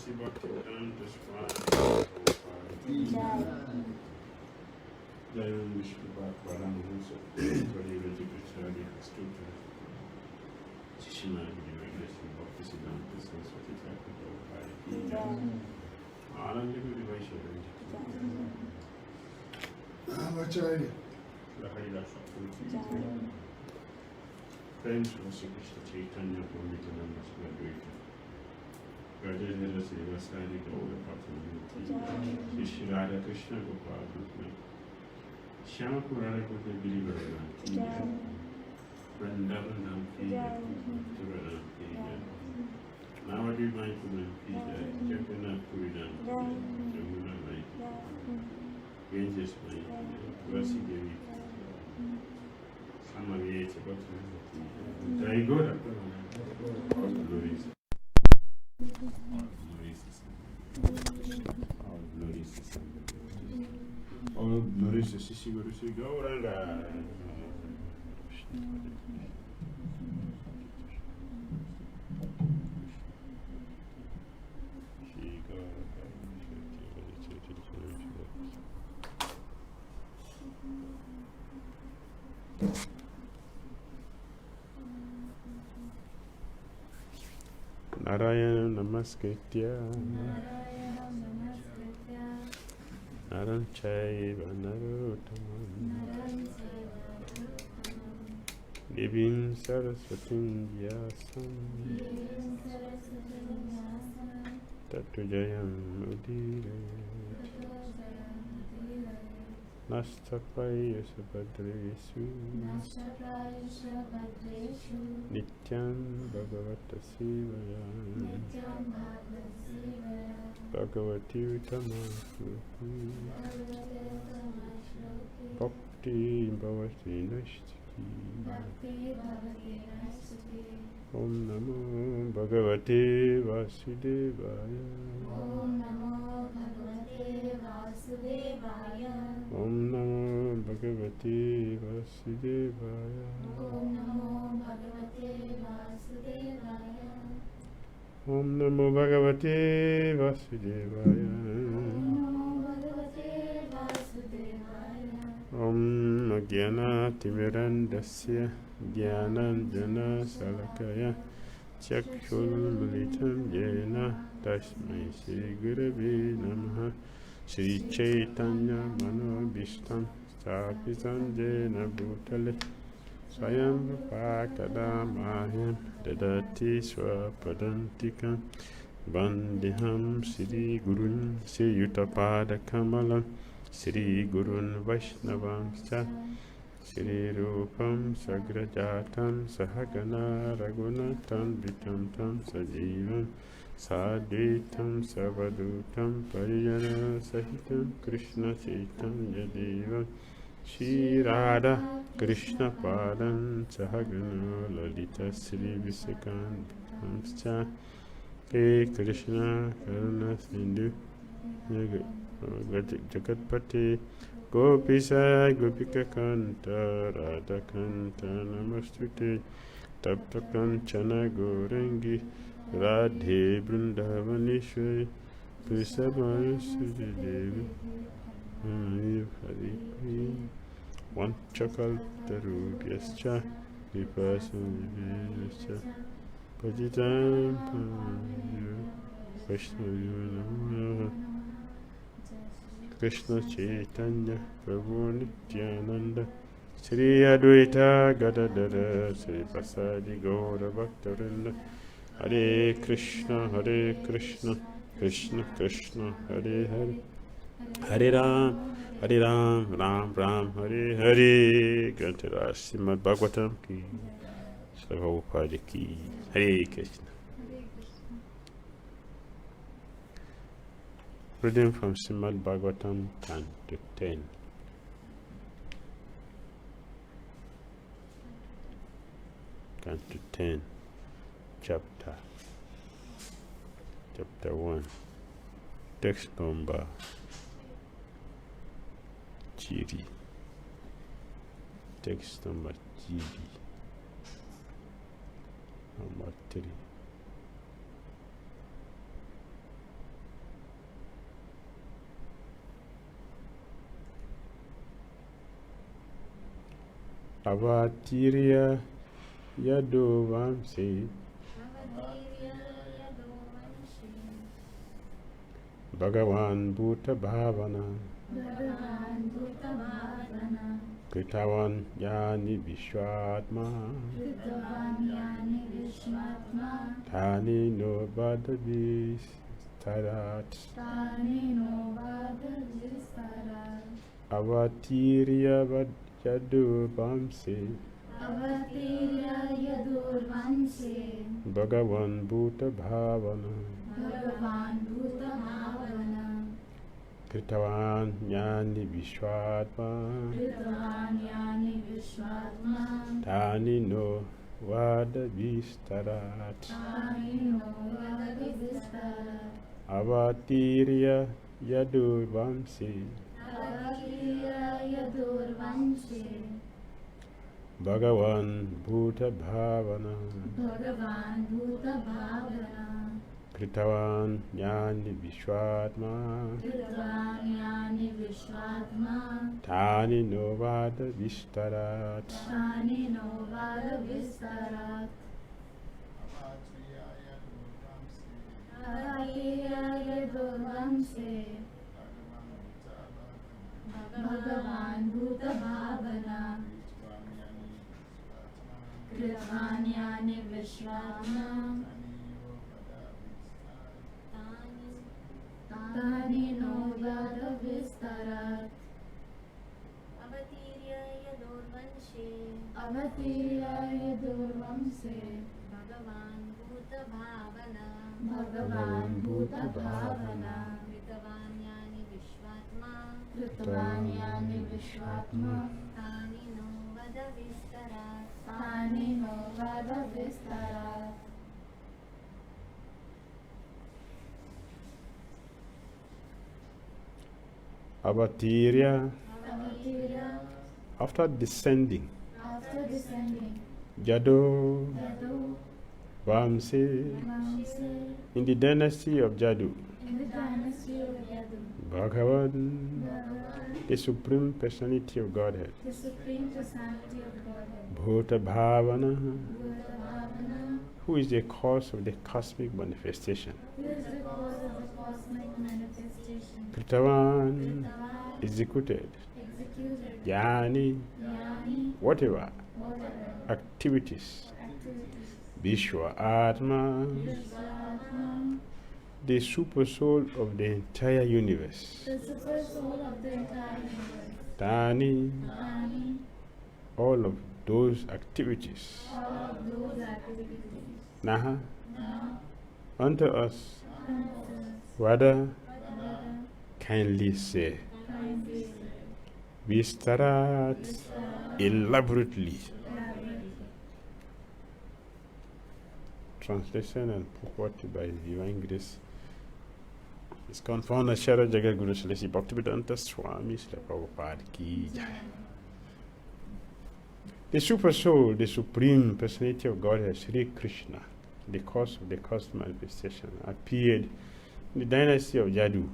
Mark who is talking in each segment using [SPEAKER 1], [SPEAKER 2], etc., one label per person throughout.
[SPEAKER 1] Śrī Bhakti Dhira Swami Jayan Vishnu-Bhagavatam religious structure Śrīmad-Bhāgavatam Bhakti Dhira Damodara Swami Friends of Śrī Kṛṣṇa Caitanya Mahāprabhu Bhakti Dhira Damodara Swami Kṛṣṇa-kathā Śyāma Purana Kota liberated Vrindavanam Pija Navadi Maikulam Pija Jagannath Puridam Jamuna Maikulam Ganges Maikulam Vasidevi Samaviyeta Bhakti Dhira all glories all glories to Śrī Guru Śrī Gauranga. Narayana Namaskritya Naram Chaiva Narottamam Devim Saraswatim Vyasam Tattvajayam Udirayat Nastapaya Sabhadresu Nityam Bhagavata Sivaya Bhagavati Tamāsruti Bhakti Bhavati Nashtiki Om Namo Bhagavate Vasudevaya Om Namo Bhagavate Vasudevaya Om Namo Bhagavate Vasudevaya Om Jnana Timirandasya Jnananjana Salakaya Chakshul Militam Jena Tasmai Śrī Gurave Namaha Śrī Caitanya Manobhishtam Sthapitam Jena Bhutale Swayam Pakadamahyam Dadati Swapadantikam Vandiham Śrī Gurun Śrī Yutapada Kamalam Śrī Gurun Vaishnavamscha Śrī Rūpam Sagrajatam Sahagana Ragunatam Vitam Tam Sajivam Sadvitam Savadutam Parijana Sahitam Krishna Chaitanya Devam Śrī Radha Krishna Padam Sahagana Lalita Śrī Visakantamscha He Krishna Karuna Sindhu Jagatpati Gopisa Gopika Kanta Radha Kanta Namastute Tapta Kanchana Gorangi Radhe Vrindavaneshwari Prisabhaya Sujadevi Hari One Chakal Tarubhyascha Vipasana Pajitam Vaishnavyo Namo Krishna Chaitanya Prabhu Nityananda Shri Advaita Gadadara Shri Pasadi Gaura Bhaktarinda Hare Krishna Krishna Krishna Hare Hare Hare Ram Ram Hare Hare Grantaraj Śrīmad-Bhāgavatam ki Prabhupada ki Hare Krishna. Reading from Śrīmad-Bhāgavatam, Canto 10. Canto 10, Chapter 1. Text number Giri. Text number Giri.
[SPEAKER 2] Part-3. Avatīrya Yadu vaṁśe bhagavān bhūta-bhāvanaḥ kṛtavān yāni viśvātmā tāni no vada vistarāt avatīrya yadu vaṁśe bhagavān bhūta-bhāvanaḥ kṛtavān yāni viśvātmā tāni no vada vistarāt avatīrya yadu vaṁśe bhagavān bhūta-bhāvanaḥ kṛtavān yāni viśvātmā tāni no vada vistarāt
[SPEAKER 3] Bhagavān bhūta-bhāvanaḥ kṛtavān yāni viśvātmā tāni no vada vistarāt avatīrya yador vaṁśe bhagavān bhūta-bhāvanaḥ kṛtavān yāni viśvātmā tāni no vada vistarāt
[SPEAKER 2] avatīrya. After descending Yadu vaṁśe in the dynasty of Yadu, Bhagavan, the Supreme Personality of Godhead, bhūta-bhāvanaḥ, who is the cause of the cosmic manifestation, kṛtavān, executed, yāni, whatever activities, viśvātmā, the Supersoul of the entire universe, tāni, all of those activities, naha, unto us, vada, kindly say, vistarāt, elaborately. Translation and purport by Divine Grace. His confounder Shara Jagat Guru Shalesi Bhakti Dhira Swami Prabhupada. The Supersoul, the Supreme Personality of Godhead, Śrī Kṛṣṇa, the cause of the cosmic manifestation, appeared in the dynasty of Yadu.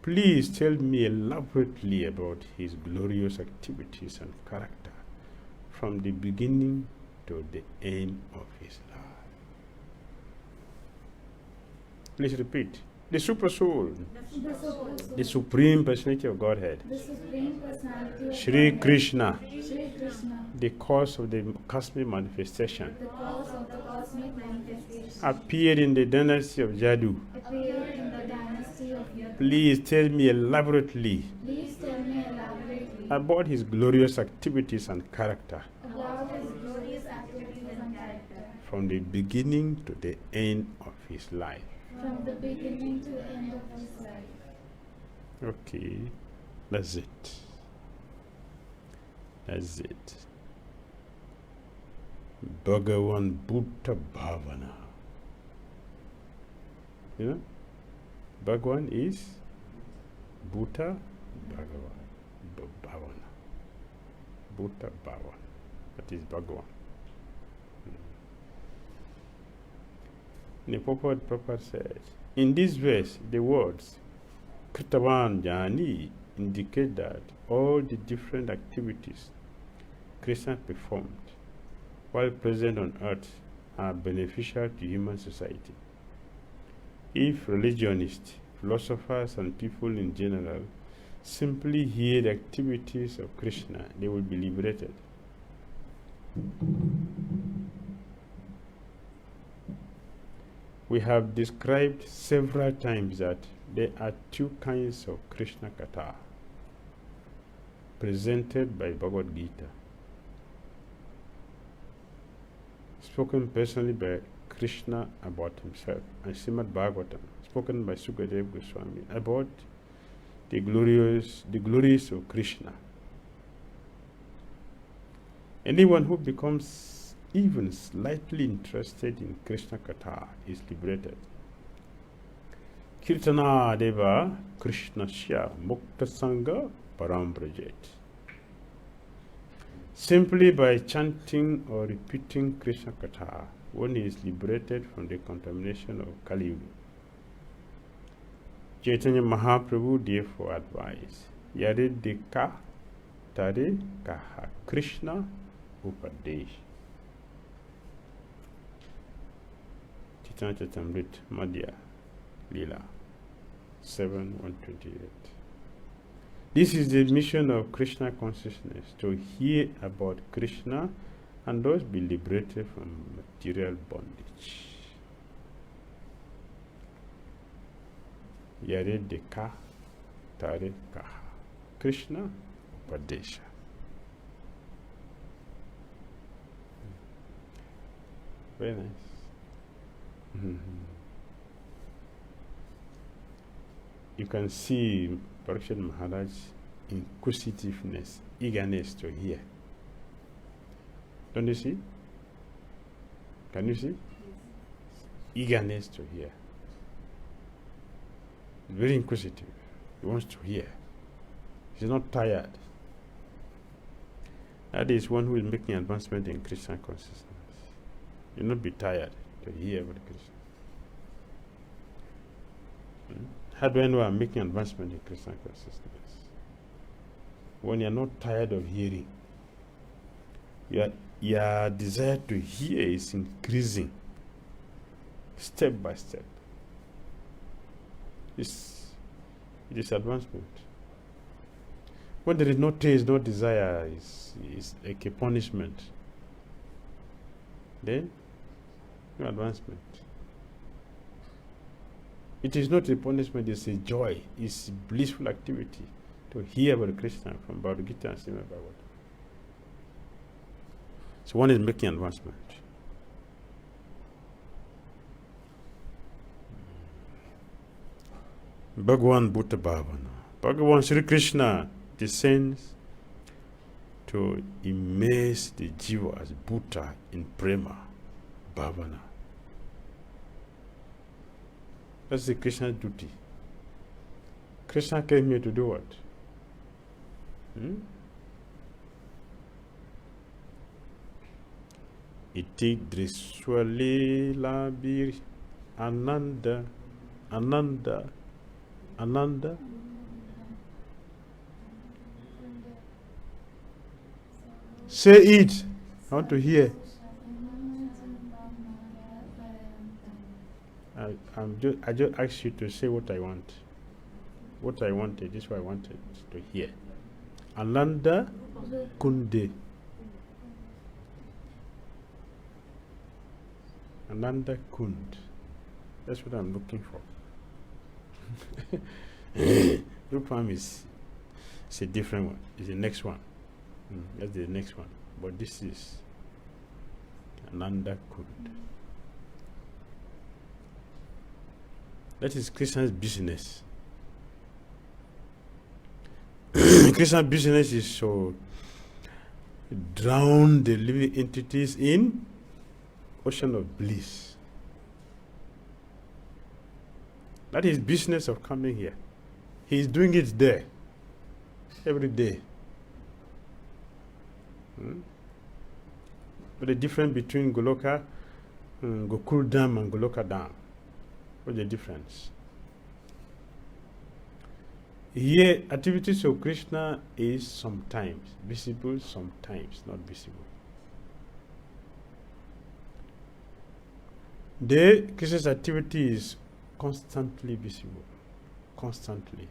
[SPEAKER 2] Please tell me elaborately about his glorious activities and character from the beginning to the end of his life. Please repeat. The Supersoul, the Supreme Personality of Godhead, Śrī Kṛṣṇa, the cause of the cosmic manifestation, appeared in the dynasty of Yadu. Please tell me elaborately about his glorious activities and character from the beginning to the end of his life.
[SPEAKER 3] From the beginning to the end of his life.
[SPEAKER 2] Okay, that's it. That's it. Bhagavan bhūta-bhāvanaḥ. You know, Bhagavan is bhūta-bhāvanaḥ. Bhūta-bhāvanaḥ. That is Bhagavan. In the Purport says, in this verse, the words kṛtavān, yāni indicate that all the different activities Krishna performed while present on earth are beneficial to human society. If religionists, philosophers, and people in general simply hear the activities of Krishna, they will be liberated. We have described several times that there are two kinds of kṛṣṇa-kathā presented by Bhagavad-gītā, spoken personally by Krishna about himself, and Śrīmad-Bhāgavatam, spoken by Śukadeva Gosvāmī about the glories of Krishna. Anyone who becomes even slightly interested in kṛṣṇa-kathā is liberated. Kirtanādeva Krishnasya mukta-saṅgaḥ param brajet. Simply by chanting or repeating kṛṣṇa-kathā, one is liberated from the contamination of Kali-yuga. Caitanya Mahāprabhu therefore advised, Yadika tare kaha Krishna upadesh. Chaitanya Charitamrita Madhya Lila 7:128. This is the mission of Krishna consciousness, to hear about Krishna and thus be liberated from material bondage. Yare deka tare kaha Krishna upadesha. Very nice. You can see Parikshit Maharaj's inquisitiveness, eagerness to hear. Don't you see? Can you see? Eagerness to hear. Very inquisitive. He wants to hear. He's not tired. That is one who is making advancement in Krishna consciousness. You'll not be tired to hear about Krishna. How do I know I'm making advancement in Krishna consciousness? When you're not tired of hearing, your desire to hear is increasing step by step. It is advancement. When there is no taste, no desire, is like a punishment. Then, no advancement. It is not a punishment, it's a joy, it's a blissful activity to hear about Krishna from Bhagavad-gītā and Śrīmad-Bhāgavatam. So one is making advancement. Bhagavān bhūta-bhāvanaḥ. Bhagavan Śrī Kṛṣṇa descends to immerse the jiva as bhuta in prema, bhavana. That's the Krishna's duty. Krishna came here to do what? Iti driswale labir ananda. Say it. I want to hear. I just asked you to say what I want. What I wanted. This is what I wanted to hear. Ananda Kunde. Ananda Kund. That's what I'm looking for. Rupam is a different one. It's the next one. That's the next one. But this is Ananda Kund. That is Krishna's business. Krishna's business is to drown the living entities in ocean of bliss. That is business of coming here. He is doing it there every day. But the difference between Goloka, Gokul Dham and Goloka Dham. What's the difference? Here, activities of Krishna is sometimes visible, sometimes not visible. There, Krishna's activity is constantly visible, constantly,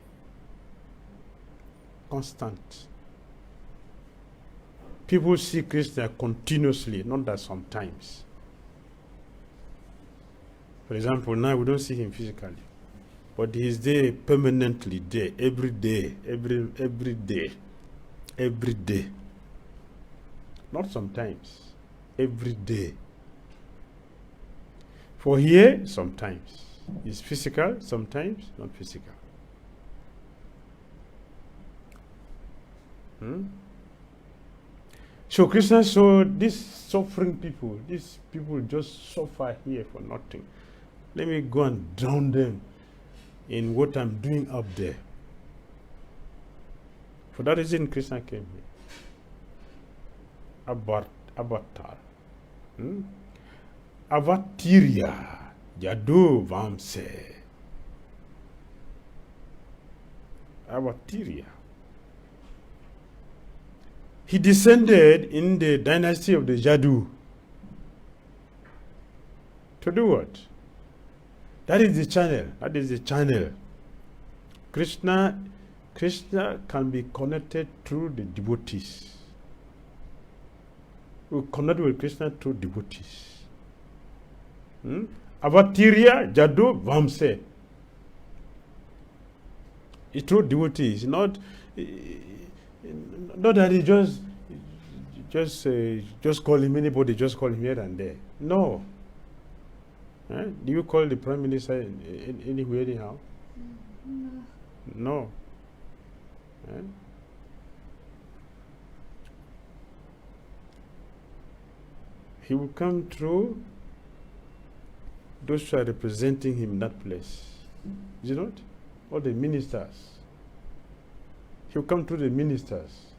[SPEAKER 2] constant. People see Krishna continuously, not that sometimes. For example, now we don't see him physically, but he is there permanently, there, every day, every day, every day. Not sometimes, every day. For here, sometimes. It's physical, sometimes not physical. So Krishna saw these suffering people, these people just suffer here for nothing. Let me go and drown them in what I'm doing up there. For that reason, Krishna came here. Avatar. Avatīrya, Yadu, vaṁśe. Avatīrya. He descended in the dynasty of the Yadu. To do what? That is the channel. That is the channel. Krishna can be connected through the devotees. We connect with Krishna through devotees. Avatīrya, Yadu, vaṁśe. It's through devotees, not that he just call him anybody, just call him here and there. No. Do you call the Prime Minister anywhere anyhow? No. He will come through those who are representing him in that place. Is it not? All the ministers. He will come through the ministers.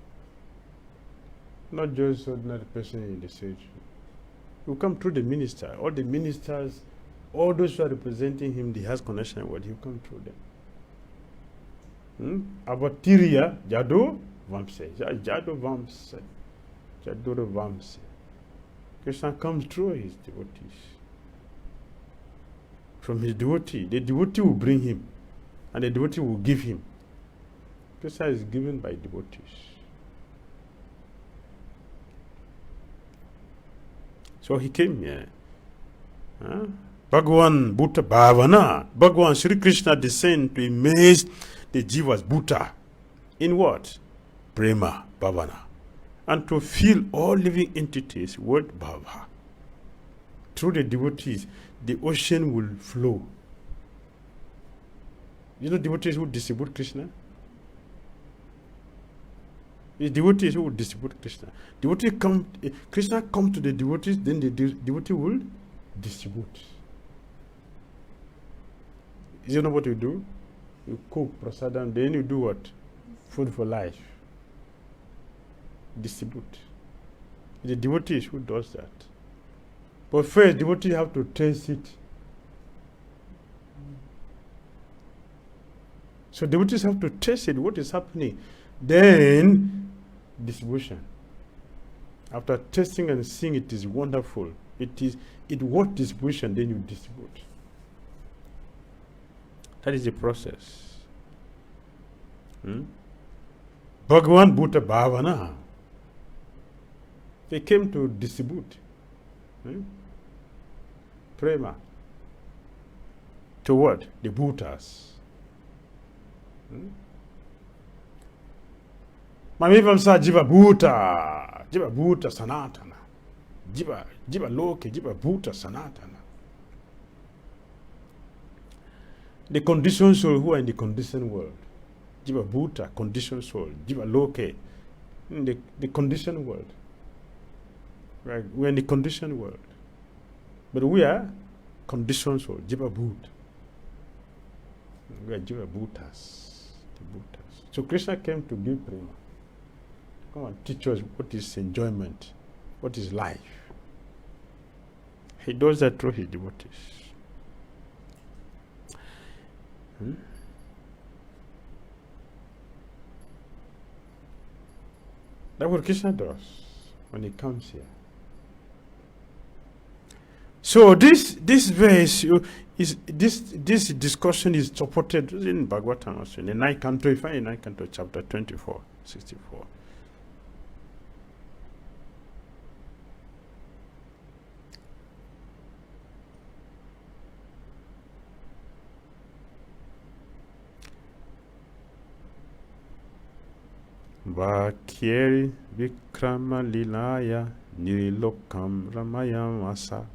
[SPEAKER 2] Not just ordinary person in the stage. He will come through the minister. All the ministers, all those who are representing him, he has connection with, he will come through them. Avatīrya, Yadu, vaṁśe. Yadu, vaṁśe. Yador, vaṁśe. Krishna comes through his devotees. From his devotee, the devotee will bring him, and the devotee will give him. Krishna is given by devotees. So he came here. Bhagavān bhūta-bhāvanaḥ. Bhagavān Śrī Kṛṣṇa descend to immerse the jivas bhuta. In what? Prema, bhavana. And to fill all living entities with bhava. Through the devotees, the ocean will flow. You know devotees who distribute Krishna? The devotees who will distribute Krishna. Krishna comes to the devotees, then the devotee will distribute. You know what you do? You cook prasadam, then you do what? Food for life. Distribute. The devotees who does that. But first, devotees have to taste it. So devotees have to taste it, what is happening. Then, distribution. After tasting and seeing it is wonderful, it worth distribution, then you distribute. That is the process. Bhagavān bhūta-bhāvanaḥ. They came to distribute. Prema. To what? The bhutas. Mamivamsa jiva bhuta sanatana. Jiva loke, jiva bhuta sanatana. The conditioned soul who are in the conditioned world. Jiva bhuta, conditioned soul. Jiva loke, the conditioned world. Right? We are in the conditioned world. But we are conditioned soul, jiva bhuta. We are jiva bhutas. The bhutas. So Krishna came to give prema. Come and teach us what is enjoyment, what is life. He does that through his devotees. That's what Krishna does when he comes here. So this verse this discussion is supported in Bhagavatam also. In the 9th canto, you find in 9th canto, chapter 24, 64. Vakhyeri vikrama lilaya nirilokam ramayamasa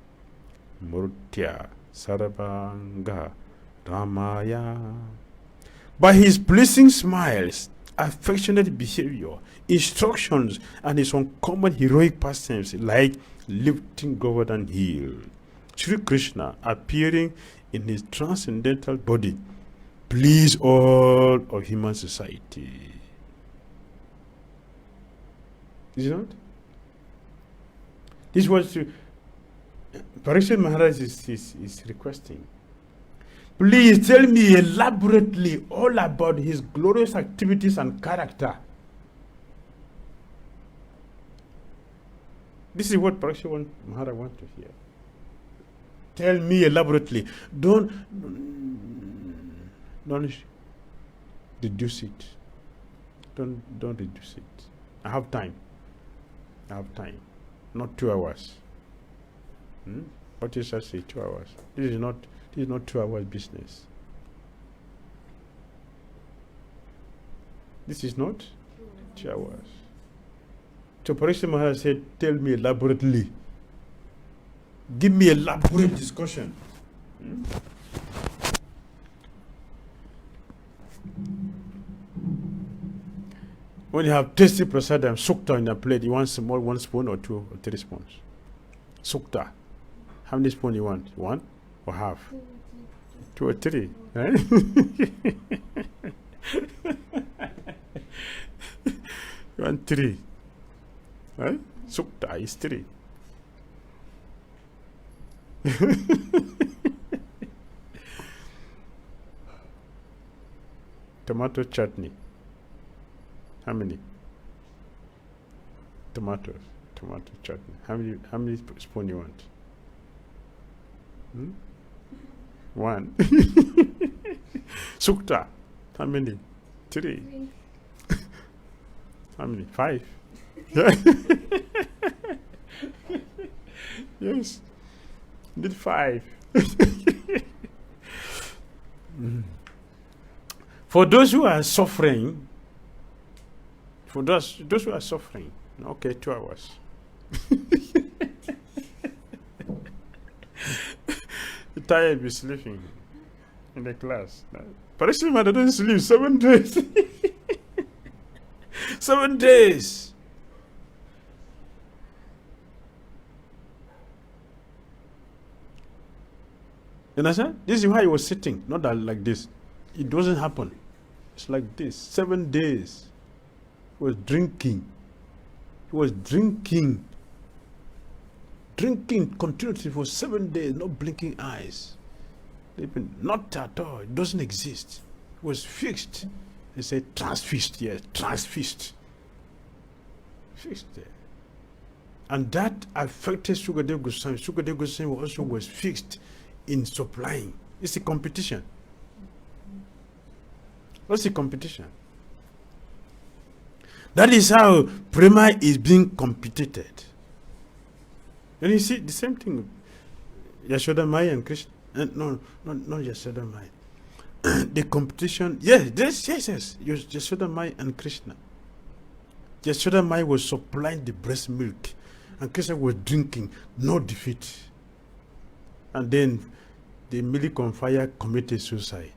[SPEAKER 2] murtya sarvanga ramaya. By his pleasing smiles, affectionate behavior, instructions, and his uncommon heroic pastimes like lifting Govardhan hill, Śrī Kṛṣṇa appearing in his transcendental body please all of human society. Is it not? This was Parikshit Maharaj is requesting. Please tell me elaborately all about his glorious activities and character. This is what Parikshit Maharaj wants to hear. Tell me elaborately. Don't reduce it. Don't reduce it. I have time. Not 2 hours. What is I say? 2 hours. This is not 2 hours business. This is not 2 hours. So Parikshit Maharaj said, tell me elaborately. Give me elaborate discussion. When you have tasty prasadam, sukta in a plate, you want small, 1 spoon or 2 or 3 spoons. Sukta. How many spoons you want? 1 or half? 2 or 3. Right? You want 3. Right? Sukta is 3. Tomato chutney. How many? Tomato chutney. How many spoon you want? 1. Sukta. How many? 3. How many? 5. Yes. Need 5. For those who are suffering, okay, 2 hours. Tired, be sleeping in the class. Parikshit Maharaj doesn't sleep 7 days. 7 days. You understand? This is why he was sitting, not that like this. It doesn't happen. It's like this. 7 days. He was drinking. Drinking continuously for 7 days, not blinking eyes. Not at all. It doesn't exist. It was fixed. They say transfixed. Yes, transfixed. Fixed there. And that affected Śukadeva Gosvāmī. Śukadeva Gosvāmī also was fixed in supplying. It's a competition. What's the competition? That is how Prema is being competed. And you see the same thing. Yashoda Mai and Krishna. No, not Yashoda Mai. The competition. Yes. Yashoda Mai and Krishna. Yashoda Mai was supplying the breast milk, and Krishna was drinking. No defeat. And then the milk on fire committed suicide.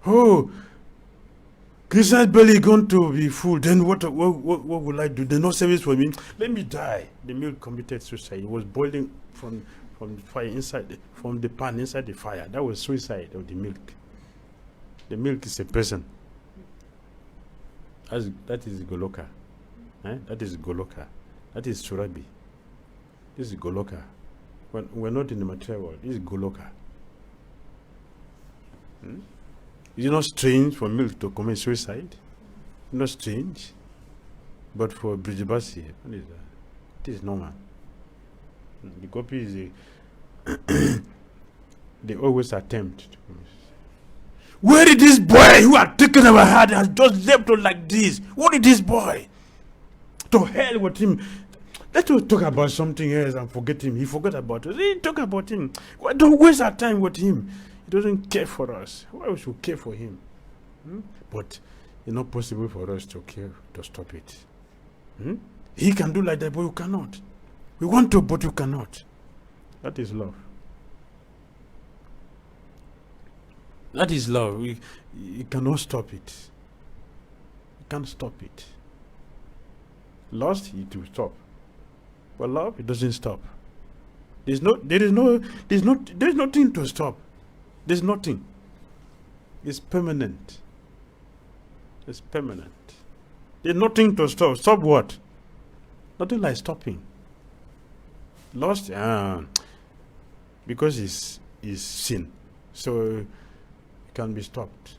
[SPEAKER 2] Oh, Krishna's belly going to be full. Then what will I do? There's no service for me. Let me die. The milk committed suicide. It was boiling from the fire inside, from the pan inside the fire. That was suicide of the milk. The milk is a person. That is Goloka. That is Goloka. That is Surabi. This is Goloka. when we're not in the material world. This is Goloka. Is it not strange for milk to commit suicide? Not strange. But for Brijabasi, what is that? It is normal. The copy is they always attempt to commit suicide. Where is this boy who had taken our heart and has just left us like this? What is this boy? To hell with him. Let's talk about something else and forget him. He forgot about us. He talk about him. Why don't waste our time with him? He doesn't care for us. Why we should care for him? But it's not possible for us to care to stop it. He can do like that, but you cannot. We want to, but you cannot. That is love. That is love. You cannot stop it. You can't stop it. Lust, it will stop. But love, it doesn't stop. There's nothing to stop. There's nothing. It's permanent. It's permanent. There's nothing to stop. Stop what? Nothing like stopping. Lust, because it's sin. So it can be stopped.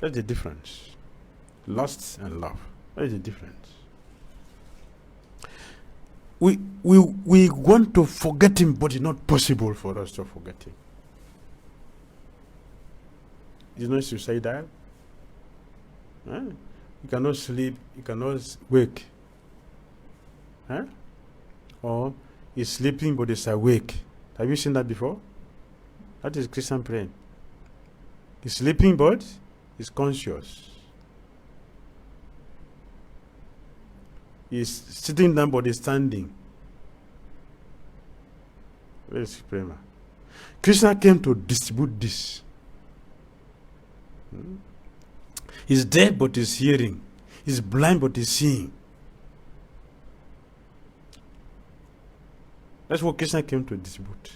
[SPEAKER 2] That's the difference. Lust and love. That is the difference. We want to forget him, but it's not possible for us to forget him. It's not suicidal. You cannot sleep, you cannot wake. Or he's sleeping but he's awake. Have you seen that before? That is Christian praying. He's sleeping but he's conscious. He's sitting down but he's standing. Very supreme. Krishna came to distribute this. He's deaf but he's hearing. He's blind but he's seeing. That's what Krishna came to distribute.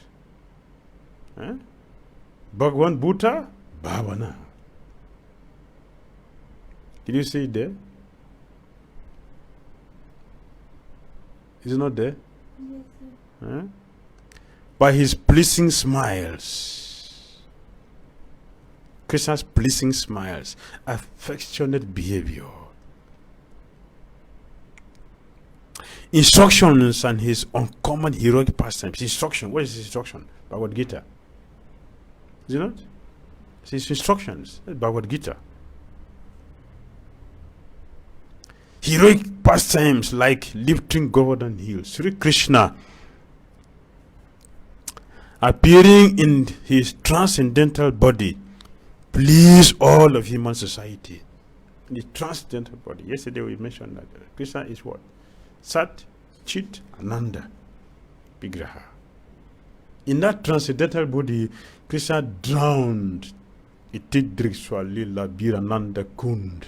[SPEAKER 2] Bhagavān bhūta-bhāvanaḥ. Did you see it there? Is it not there?
[SPEAKER 3] Yes, sir.
[SPEAKER 2] By his pleasing smiles. Krishna's pleasing smiles, affectionate behavior, instructions and his uncommon heroic pastimes. Instruction, what is his instruction? Bhagavad-gītā. Is it not? It's his instructions. That's Bhagavad-gītā. Heroic pastimes like lifting Govardhan hills. Śrī Kṛṣṇa appearing in his transcendental body please all of human society. The transcendental body. Yesterday we mentioned that Krishna is what? Sat, Chit, Ananda, Vigraha. In that transcendental body, Krishna drowned Itidrikswa Lila Birananda Kund.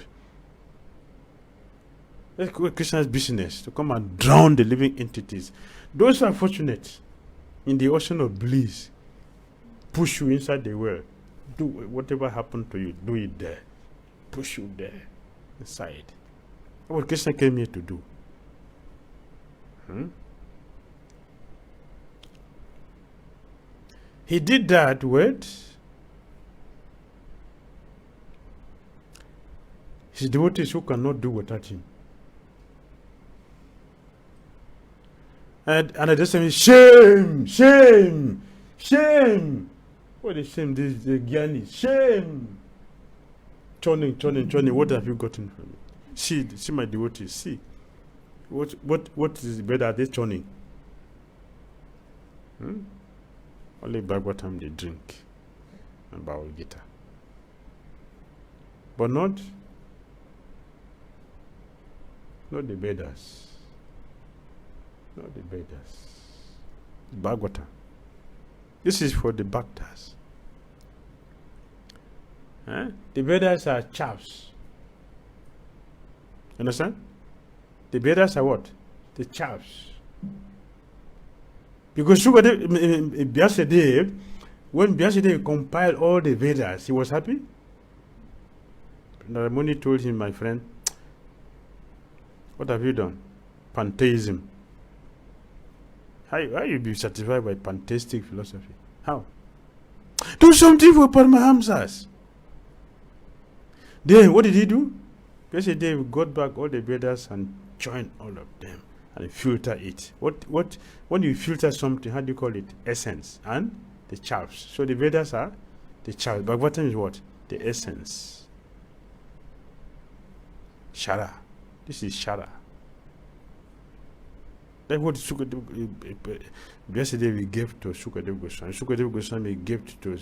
[SPEAKER 2] That's Krishna's business, to come and drown the living entities. Those who are fortunate in the ocean of bliss, push you inside the well. Do whatever happened to you, do it there. Push you there, inside. That's what Krishna came here to do. He did that with his devotees who cannot do without him. And at the same time, shame. What is shame? This is the yāni. Shame. Churning. What have you gotten from it? See my devotees. See. What is better? Are they churning? Only Bhagavatam they drink and Bhagavad-gītā. But not the Vedas. Not the Vedas. Bhagavatam. This is for the Bhaktas. The Vedas are chaffs. Understand? The Vedas are what? The chaffs. Because Vyasadeva, when Vyasadeva compiled all the Vedas, he was happy. Naramuni told him, my friend, what have you done? Pantheism. How you be satisfied by pantheistic philosophy? How? Do something for Paramahamsas. Then what did he do? Yesterday we got back all the Vedas and joined all of them and filter it. What when you filter something, how do you call it? Essence and the chaffs. So the Vedas are the chaffs. Bhagavatam is what? The essence. Shara. This is Shara. That's what yesterday we gave to Śukadeva Gosvāmī. Śukadeva Gosvāmī gave to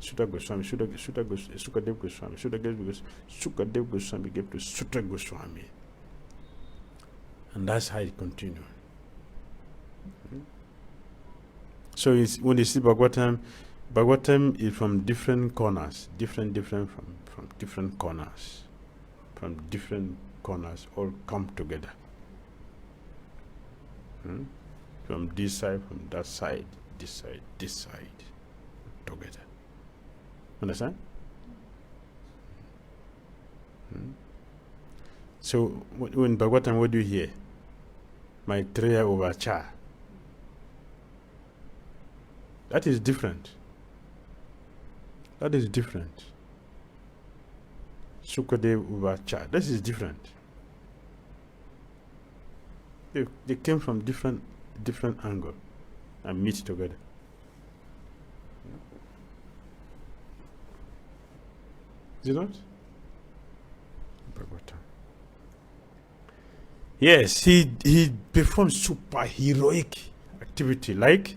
[SPEAKER 2] Sutta Gosvāmī. Śukadeva Gosvāmī gave to Sutta Gosvāmī. And that's how it continued. So when you see Bhagavatam is from different corners, different from different corners. From different corners all come together. From this side, from that side, this side, together. Understand? So when Bhagavatam, what do you hear? Maitreya Uvacha. That is different. That is different. Śukadeva Uvacha. This is different. They came from different angle and meet together. Is it not? Bhagavatam. Yes, he performed super heroic activity like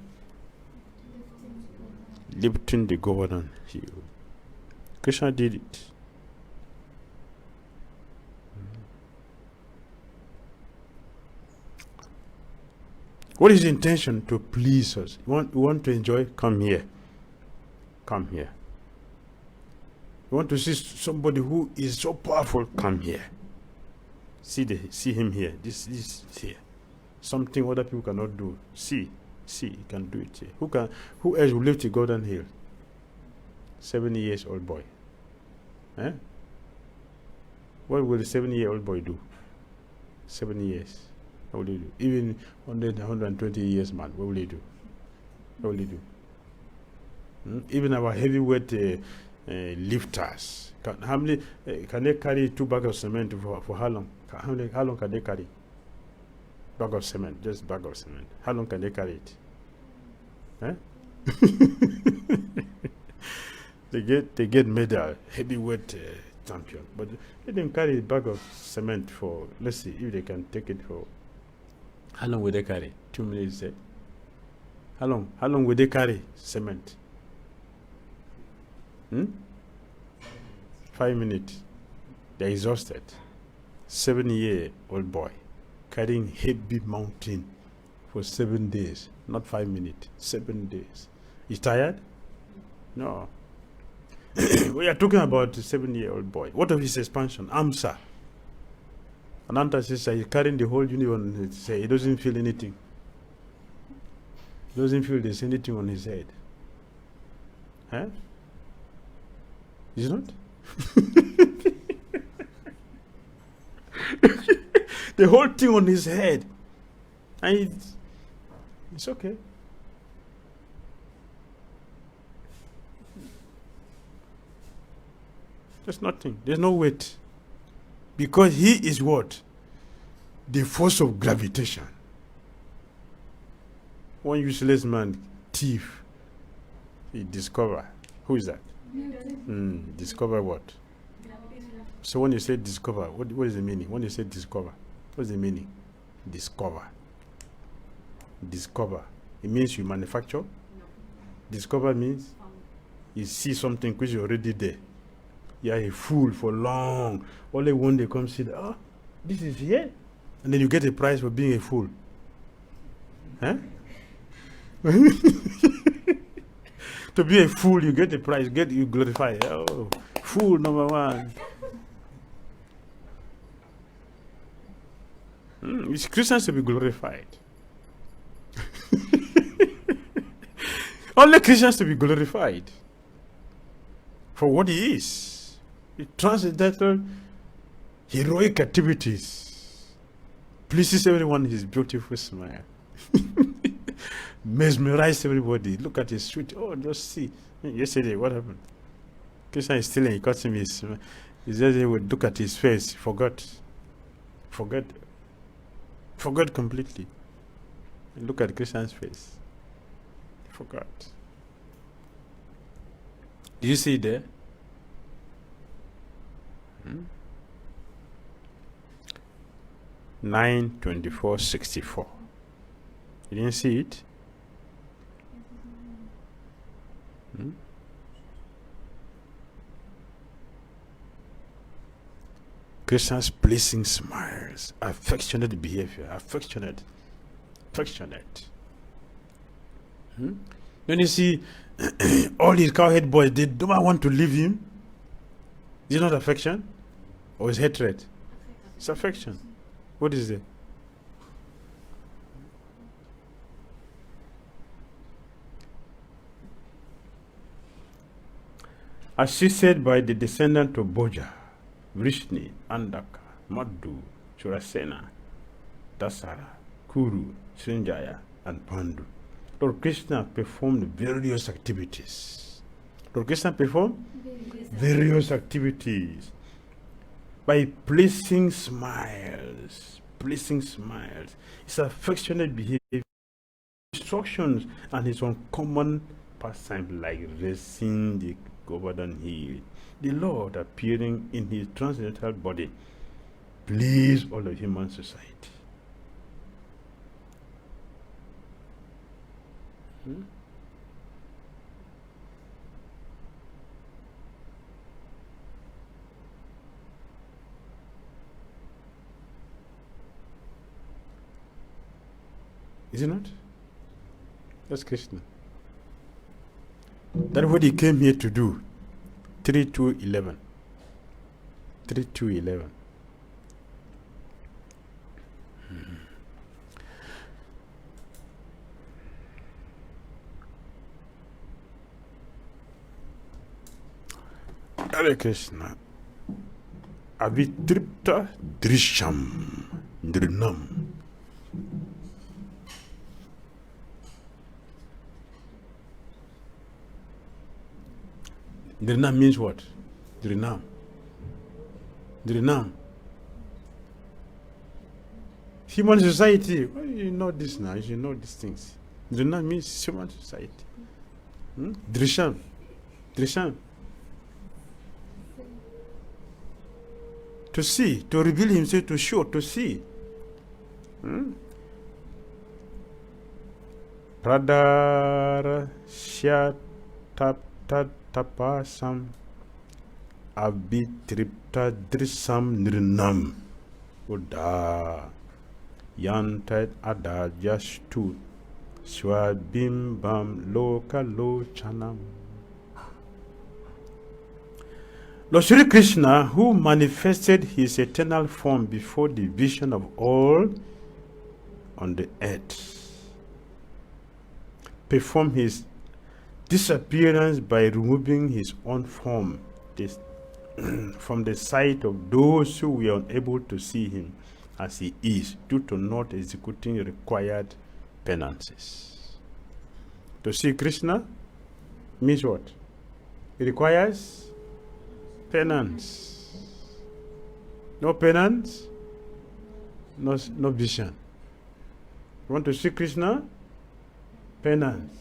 [SPEAKER 2] lifting the Govardhan hill. Krishna did it. What is the intention? To please us. You want to enjoy? Come here. Come here. You want to see somebody who is so powerful? Come here. See him here. This here. Something other people cannot do. See, he can do it here. Who else will lift the golden hill? 7 years old boy. Eh? What will the 7-year-old boy do? 7 years. What will he do? Even 120 years man, what will he do? What will he do? Even our heavyweight lifters, how many can they carry 2 bags of cement for how long? How long can they carry? Bag of cement, just bag of cement. How long can they carry it? Eh? they get medal, heavyweight champion, but they didn't carry a bag of cement for, let's see if they can take it for. How long will they carry? 2 minutes, eh? How long will they carry cement? 5 minutes. They're exhausted. 7-year-old boy carrying heavy mountain for 7 days, not 5 minutes, 7 days. He's tired? No. We are talking about a 7-year-old boy. What of his expansion? Amsa. Ananta says he's carrying the whole universe. He doesn't feel anything. He doesn't feel there's anything on his head. Huh? Is it not? The whole thing on his head. And it's okay. There's nothing. There's no weight. Because he is what? The force of gravitation. One useless man, thief, he discover. Who is that? Discover what? So when you say discover, what is the meaning? When you say discover, what is the meaning? Discover. Discover. It means you manufacture. No. Discover means you see something which is already there. You are a fool for long. Only one day comes see, oh, this is here. And then you get a prize for being a fool. Huh? To be a fool, you get a prize, you glorify. Oh, fool number 1. It's Christians to be glorified. Only Christians to be glorified for what he is. He transcendental heroic activities. Pleases everyone his beautiful smile. mesmerize everybody. Look at his sweet. Oh, just see. Yesterday, what happened? Krishna is stealing. He caught him. He said he would look at his face. Forgot completely. Look at Krishna's face. Forgot. Do you see it there? 9:24:64. You didn't see it? Krishna's pleasing smiles, affectionate behavior, affectionate. When you see all these cowhead boys, they don't want to leave him. Is it not affection? Or is hatred? It's affection. What is it? Assisted by the descendant of Bhoja, Vrishni, Andaka, Madhu, Churasena, Dasara, Kuru, Srinjaya, and Pandu, Lord Krishna performed various activities. Lord Krishna performed various activities by pleasing smiles. His affectionate behavior, instructions, and his uncommon pastime like raising the Govardhan hill. The Lord appearing in his transcendental body pleased all of human society. Is it not? That's Krishna. That's what he came here to do. 3:2:11. 3:2:11. Hare Krishna. Avitripta drisham nrinam. Dhrinam means what? Dhrinam. Human society. Well, you know this now. You should know these things. Dhrinam means human society. Drisham. To see, to reveal himself, to show, to see. Pradara tapasam abitripta drisam nirnam uda yantat adajastu swabimbam lokalochanam. Lord Śrī Kṛṣṇa, who manifested his eternal form before the vision of all on the earth, performed his disappearance by removing his own form from the sight of those who were unable to see him as he is due to not executing required penances. To see Krishna means what? It requires penance. No penance, no vision. You want to see Krishna? Penance.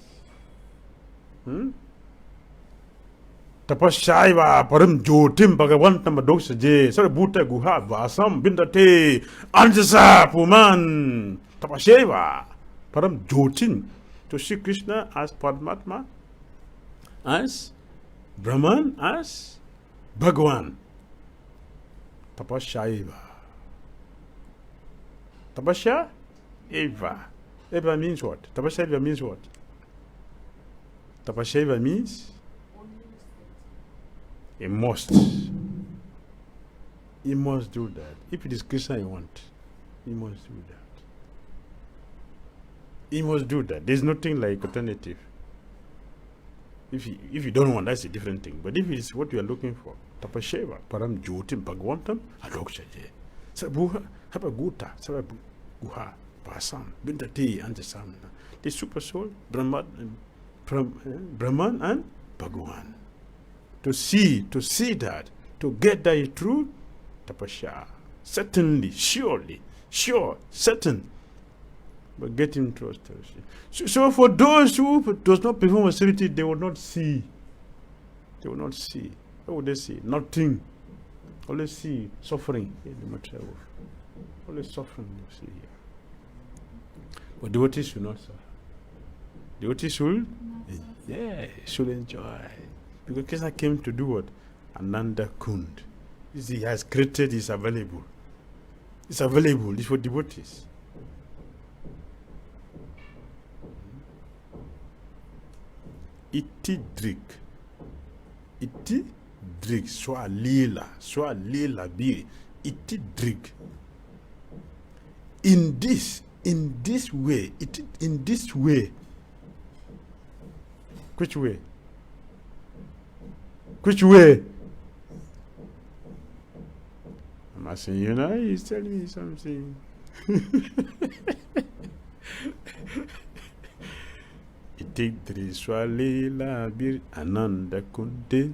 [SPEAKER 2] Tapashaiva param jyotim bhagavān dokshaje sara bhuta guha vasam bindate anjasa puman. Tapashaiva param jyotim. To see Krishna as Paramatma, as Brahman, as Bhagwan. Tapashaiva. Tapasya eva. Eva means what? Tapashaiva means what? Tapashaiva means he must do that. If it is Krishna you want, he must do that. He must do that. There's nothing like alternative. If you don't want, that's a different thing. But if it's what you are looking for, Tapashaiva param jyotim bhagwantam adokshaje. Sabuha hapa guta sababu guha Pasam, Bindati, and the Sam. The Supersoul, Brahman and Bhagavān. To see that, to get that is true, tapasya. Certainly, surely, sure, certain. But getting trust. So for those who does not perform austerity, they will not see. They will not see. What would they see? Nothing. Only see suffering. Only suffering you see here. But devotees should not suffer. Devotees should, should enjoy. Because Krishna came to do what? Ananda Kund. He has created, is available. It's available. It's for devotees. Iti drik. Iti drik. Swa lila bi. Iti drik. In this way. In this way. Which way? Which way? I'm asking you now, he's telling me something. Itidri swali la bir ananda kunde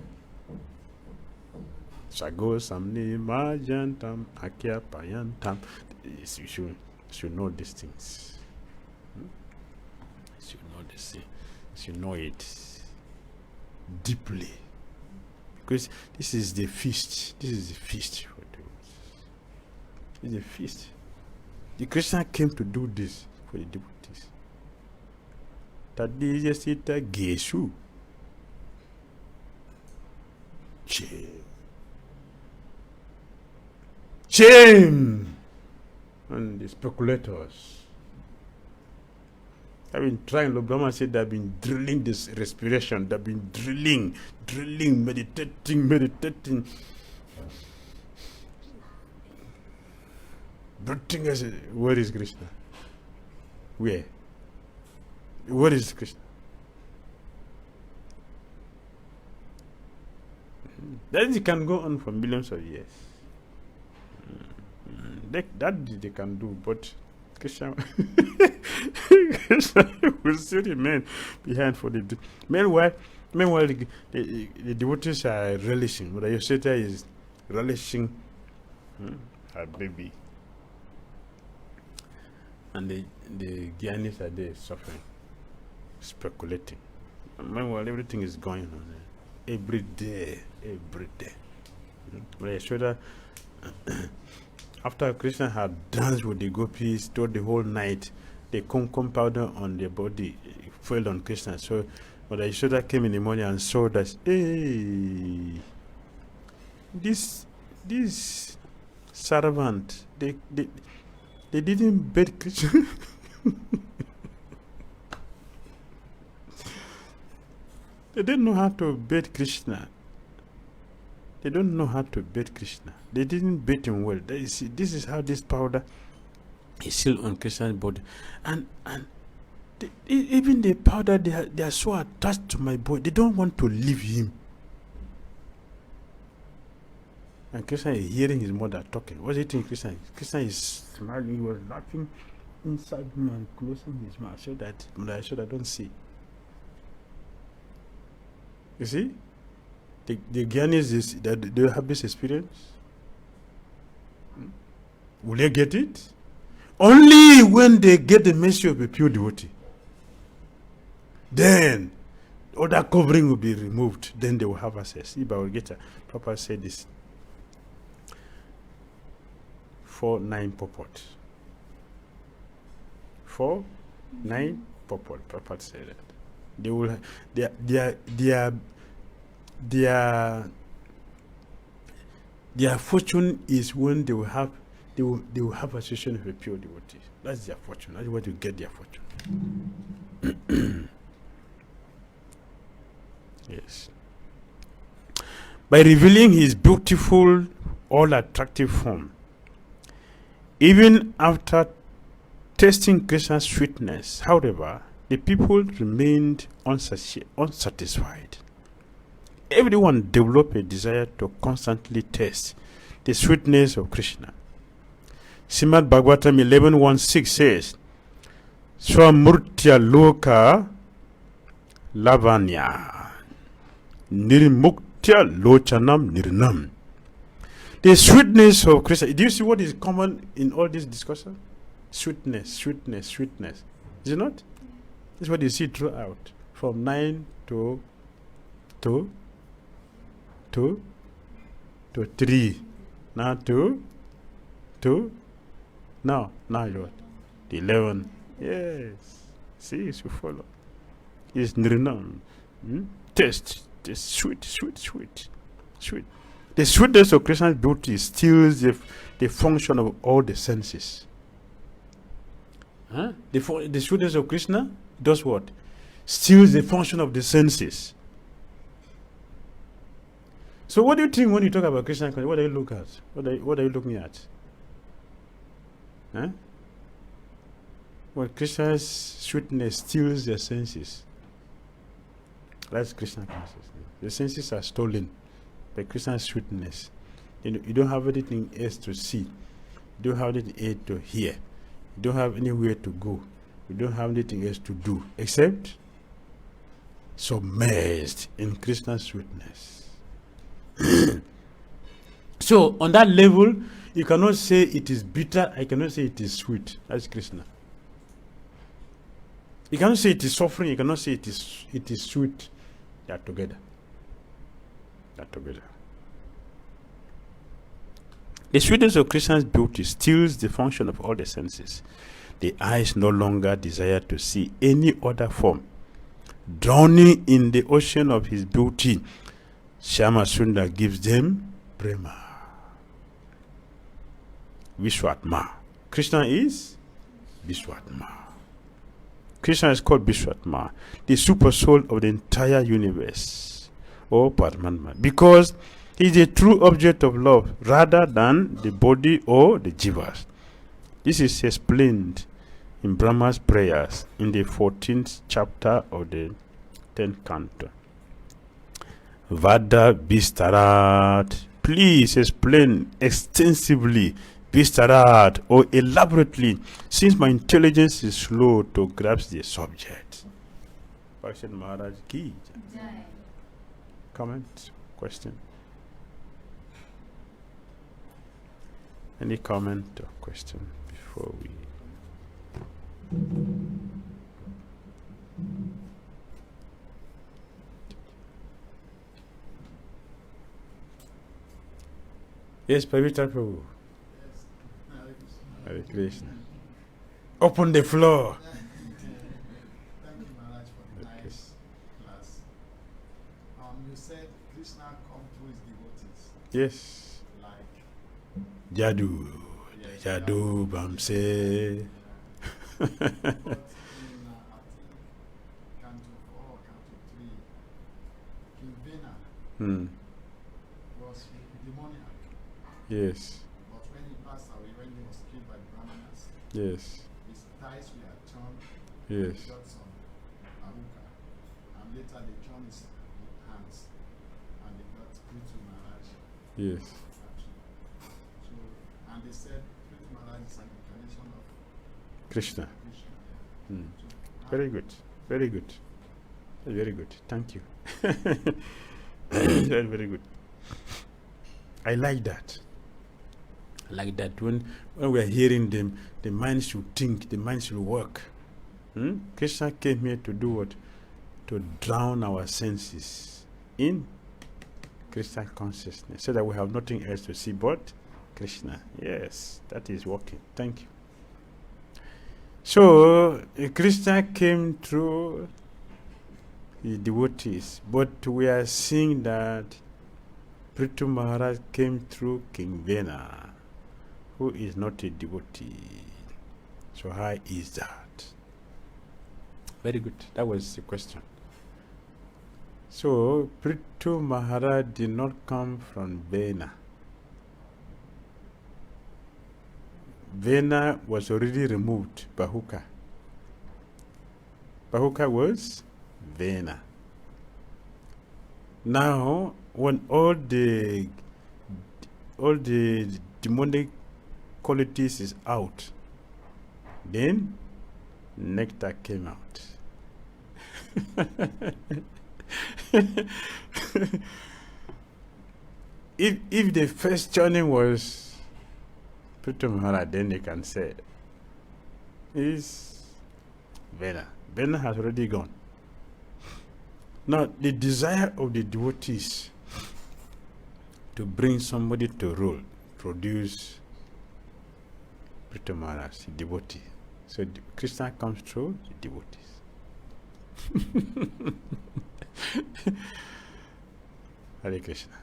[SPEAKER 2] sago samni majantam akya payantam. You should know these things. You should know this. You should know it deeply. Because this is the feast. This is the feast for those. It's a feast. The Krishna came to do this for the devotees. Tadi sita Geshu. Shame on the speculators. I've been trying, Brahma said they've been drilling this respiration, they've been drilling, meditating. Breathing as where is Krishna? Where? Where is Krishna? That it can go on for millions of years. That they can do, but Krishna will still remain behind for the. Meanwhile, the devotees are relishing. But Yosita is relishing her baby, and the Gyanis are there suffering, speculating. Meanwhile, everything is going on every day. But Yosita. After Krishna had danced with the gopis through the whole night, the kumkum powder on their body fell on Krishna. So when Yashoda came in the morning and saw that, hey, this servant, they didn't bathe Krishna. They didn't know how to bathe Krishna. They don't know how to bathe Krishna. They didn't bathe him well. This is how this powder is still on Krishna's body. And even the powder, they are so attached to my body. They don't want to leave him. And Krishna is hearing his mother talking. What's he think Krishna? Krishna is smiling. He was laughing inside him and closing his mouth so that I don't see. You see? The Gyanis, do you have this experience? Will they get it? Only when they get the message of a pure devotee. Then, all that covering will be removed. Then they will have access. See, Bhagavad-gītā, Prabhupada said this. 4:9 purport. 4:9 purport. Prabhupada said that. They will. Their fortune is when they will have association with a pure devotee. That's their fortune. That's where you get their fortune. Yes. By revealing his beautiful, all attractive form, even after tasting Krishna's sweetness, however, the people remained unsatisfied. Everyone developed a desire to constantly taste the sweetness of Krishna. Śrīmad-Bhāgavatam 11:1-6 says, Swamurtya loka lavanya nirmuktya lochanam nirnam. The sweetness of Krishna. Do you see what is common in all this discussion? Sweetness, sweetness, sweetness. Is it not? This is what you see throughout. From 9 to 3. Now to now you're what? 11. Yes. See, you follow. It's nirnam. Taste. Sweet. The sweetness of Krishna's beauty steals the function of all the senses. The sweetness of Krishna does what? Steals the function of the senses. So what do you think when you talk about Krishna? What do you look at? What are you looking at? Well, Krishna's sweetness steals the senses. That's Krishna consciousness. The senses are stolen by Krishna's sweetness. You don't have anything else to see. You don't have anything else to hear. You don't have anywhere to go. You don't have anything else to do except submerged in Krishna's sweetness. So on that level, you cannot say it is bitter. I cannot say it is sweet. That's Krishna. You cannot say it is suffering. You cannot say it is sweet. They are together. The sweetness of Krishna's beauty steals the function of all the senses. The eyes no longer desire to see any other form. Drowning in the ocean of his beauty, Shyama Sundar gives them prema. Visvātmā. Krishna is Visvātmā. Krishna is called Visvātmā, the Supersoul of the entire universe, or Paramatma, because he is the true object of love rather than the body or the jivas. This is explained in Brahma's prayers in the 14th chapter of the 10th canto. Vada, vistarāt. Please explain extensively, vistarāt, or elaborately, since my intelligence is slow to grasp the subject. Bhakti Maharaj ki jai. Comment? Question? Any comment or question before we... Yes, Pavitra Prabhu.
[SPEAKER 4] Yes.
[SPEAKER 2] Hare Krishna. Open the floor.
[SPEAKER 4] Thank you, Maharaj, for the nice class. You said Krishna come through his devotees.
[SPEAKER 2] Yes.
[SPEAKER 4] Like
[SPEAKER 2] Yadu.
[SPEAKER 4] Yes,
[SPEAKER 2] Yadu, vaṁśe.
[SPEAKER 4] but in I think Canto 4, Canto 3, King Vena was demoniac.
[SPEAKER 2] Yes.
[SPEAKER 4] But when he passed away, when he was killed by the Brahmanas,
[SPEAKER 2] Yes.
[SPEAKER 4] his thighs were torn,
[SPEAKER 2] Yes.
[SPEAKER 4] got some aruka, and later they torn his hands, and they got Prithu Maharaj.
[SPEAKER 2] Yes.
[SPEAKER 4] So, and they said Prithu Maharaj is an incarnation of
[SPEAKER 2] Krishna.
[SPEAKER 4] Krishna.
[SPEAKER 2] Hmm.
[SPEAKER 4] So,
[SPEAKER 2] Very good. Very good. Very good. Thank you. Very, very good. I like that. I like that. When we are hearing them, the mind should think, the mind should work. Krishna came here to do what? To drown our senses in Krishna consciousness, so that we have nothing else to see but Krishna. Yes, that is working. Thank you. So, Krishna came through his devotees, but we are seeing that Prithu Maharaj came through King Vena, who is not a devotee. So how is that? Very good. That was the question. So Prithu Maharaj did not come from Vena. Vena was already removed. Bahuka. Bahuka was Vena. Now, when all the demonic qualities is out, then nectar came out. if the first journey was Prithamahara, then they can say is Vena. Vena has already gone. Now the desire of the devotees to bring somebody to rule, produce Prithamahara, the devotee. So Krishna comes through the devotees. Hare Krishna.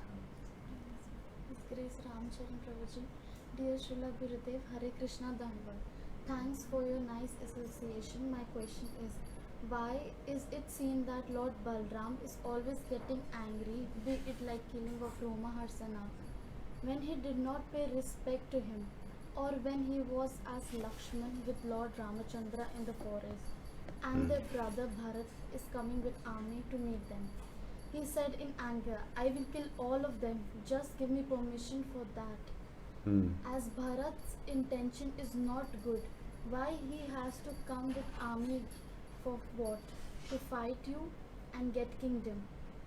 [SPEAKER 3] His Grace Ramcharan Prabhuji, dear Srila Gurudev, Hare Krishna Dandavad. Thanks for your nice association. My question is, why is it seen that Lord Balram is always getting angry, be it like killing of Romaharsana, when he did not pay respect to him, or when he was as Lakshman with Lord Ramachandra in the forest, and their brother Bharat is coming with army to meet them? He said in anger, I will kill all of them, just give me permission for that. As Bharat's intention is not good, why he has to come with army for what? To fight you and get kingdom.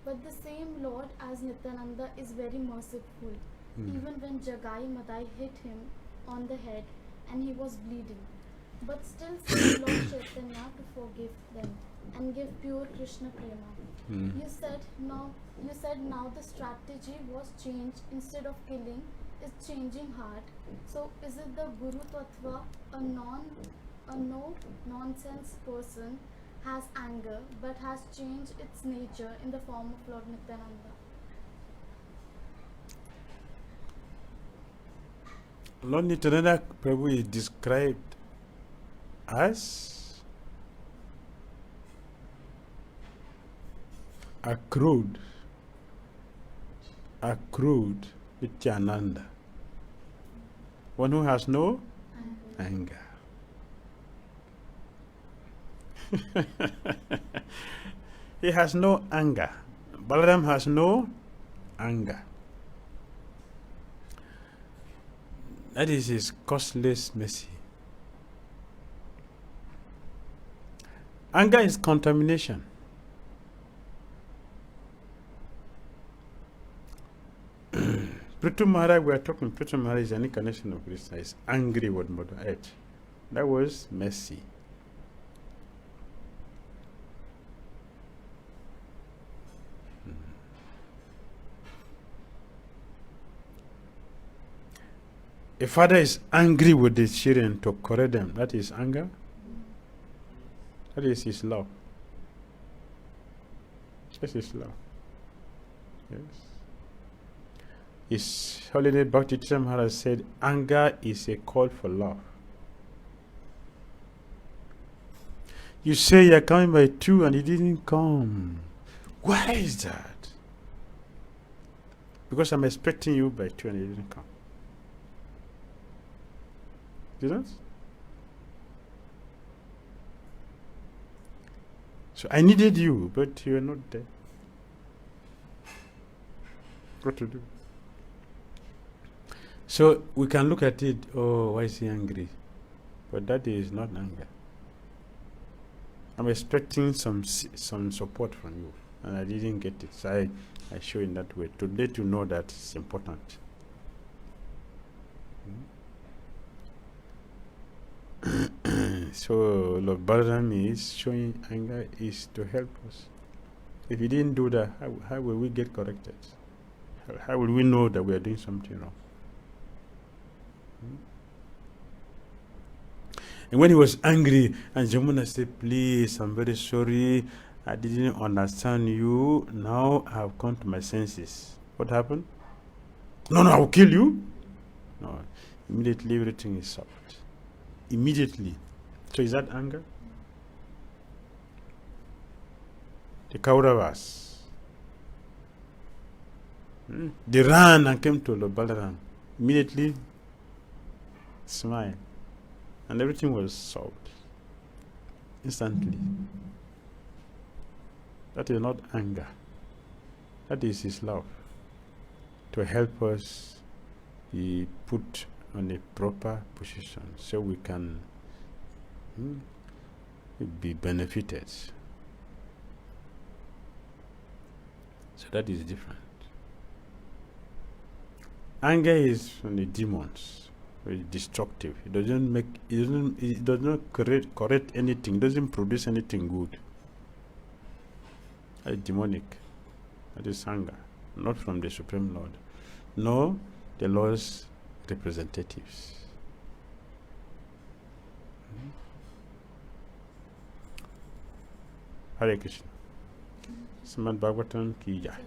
[SPEAKER 3] But the same Lord as Nityananda is very merciful. Even when Jagai Madai hit him on the head and he was bleeding, but still sent Lord Chaitanya to forgive them and give pure Krishna prema. You said now the strategy was changed. Instead of killing, is changing heart. So is it the Guru Tattva, a no nonsense person, has anger but has changed its nature in the form of Lord Nityananda?
[SPEAKER 2] Lord Nityananda Prabhu is described as accrued Nityananda, one who has no anger. He has no anger. Balaram has no anger. That is his costless mercy. Anger is contamination. Prithamahara, we are talking, Prithamahara is an incarnation of Krishna, is angry with Mother Earth. That was mercy. A father is angry with his children to correct them. That is anger. That is his love. That's his love. Yes. His Holiness Bhakti Dhira Damodara said, anger is a call for love. You say you're coming by 2 and he didn't come. Why is that? Because I'm expecting you by 2 and he didn't come. Didn't? So I needed you, but you are not there. What to do? So we can look at it, oh, why is he angry? But that is not anger. I'm expecting some support from you, and I didn't get it. So I show in that way to let you know that it's important. So Lord Balaram is showing anger is to help us. If he didn't do that, how will we get corrected? How will we know that we are doing something wrong? And when he was angry, and Jamuna said, please, I'm very sorry, I didn't understand you, now I have come to my senses. What happened? No, I will kill you. No, immediately everything is solved. Immediately. So is that anger? The Kauravas, they ran and came to Lord Balaram. Immediately, smile. And everything was solved. Instantly. That is not anger. That is his love. To help us, he put on a proper position so we can be benefited. So that is different. Anger is from the demons, very destructive. It does not correct anything, it doesn't produce anything good. That is demonic. That is anger, not from the Supreme Lord, nor the Lord's representatives. Hare Krishna. Śrīmad-Bhāgavatam ki jai.